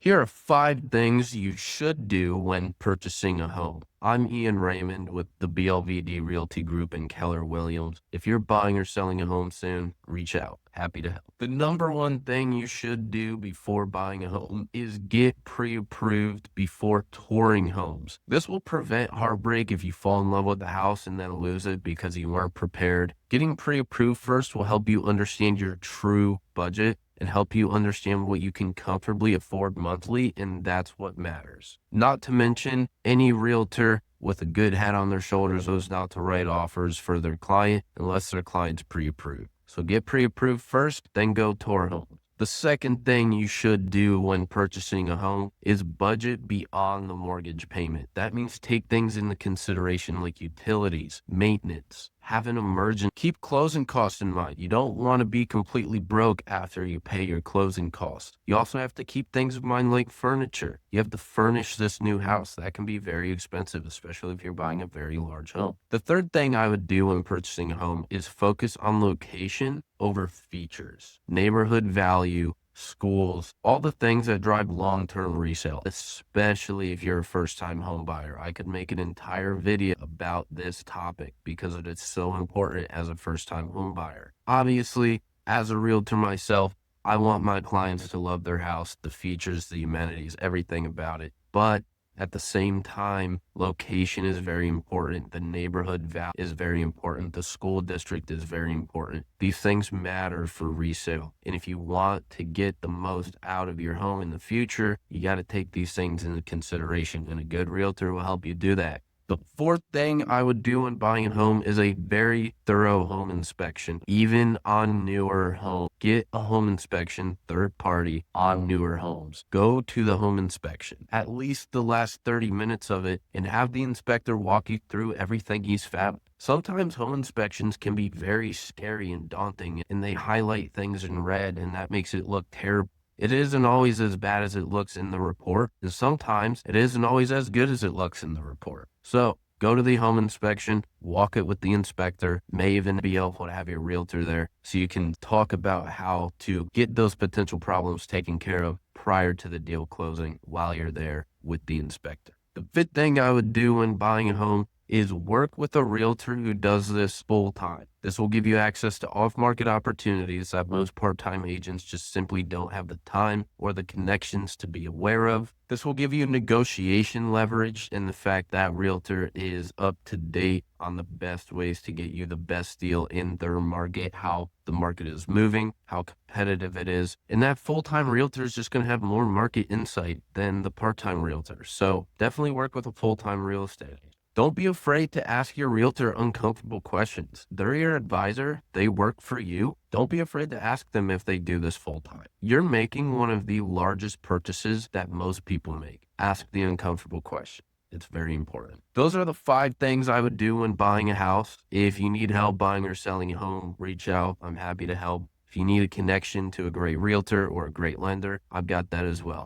Here are 5 things you should do when purchasing a home. I'm Ian Raymond with the BLVD Realty Group in Keller Williams. If you're buying or selling a home soon, reach out. Happy to help. The number one thing you should do before buying a home is get pre-approved before touring homes. This will prevent heartbreak if you fall in love with the house and then lose it because you weren't prepared. Getting pre-approved first will help you understand your true budget and help you understand what you can comfortably afford monthly, and that's what matters. Not to mention, any realtor with a good head on their shoulders knows not to write offers for their client unless their client's pre-approved. So get pre-approved first, then go tour homes. The second thing you should do when purchasing a home is budget beyond the mortgage payment. That means take things into consideration like utilities, maintenance, have an emergency. Keep closing costs in mind. You don't want to be completely broke after you pay your closing costs. You also have to keep things in mind like furniture. You have to furnish this new house. That can be very expensive, especially if you're buying a very large home. The third thing I would do when purchasing a home is focus on location over features, neighborhood value, schools, all the things that drive long-term resale, especially if you're a first-time home buyer. I could make an entire video about this topic because it is so important as a first-time home buyer. Obviously, as a realtor myself, I want my clients to love their house, the features, the amenities, everything about it. But at the same time, location is very important. The neighborhood value is very important. The school district is very important. These things matter for resale. And if you want to get the most out of your home in the future, you got to take these things into consideration. And a good realtor will help you do that. The fourth thing I would do when buying a home is a very thorough home inspection, even on newer homes. Get a home inspection, third party, on newer homes. Go to the home inspection, at least the last 30 minutes of it, and have the inspector walk you through everything he's found. Sometimes home inspections can be very scary and daunting, and they highlight things in red, and that makes it look terrible. It isn't always as bad as it looks in the report, and sometimes it isn't always as good as it looks in the report. So go to the home inspection, walk it with the inspector, may even be helpful to have your realtor there so you can talk about how to get those potential problems taken care of prior to the deal closing while you're there with the inspector. The fifth thing I would do when buying a home is work with a realtor who does this full time. This will give you access to off-market opportunities that most part-time agents just simply don't have the time or the connections to be aware of. This will give you negotiation leverage in the fact that realtor is up to date on the best ways to get you the best deal in their market, how the market is moving, how competitive it is. And that full-time realtor is just going to have more market insight than the part-time realtor. So definitely work with a full-time real estate agent. Don't be afraid to ask your realtor uncomfortable questions. They're your advisor. They work for you. Don't be afraid to ask them if they do this full time. You're making one of the largest purchases that most people make. Ask the uncomfortable question. It's very important. Those are the 5 things I would do when buying a house. If you need help buying or selling a home, reach out. I'm happy to help. If you need a connection to a great realtor or a great lender, I've got that as well.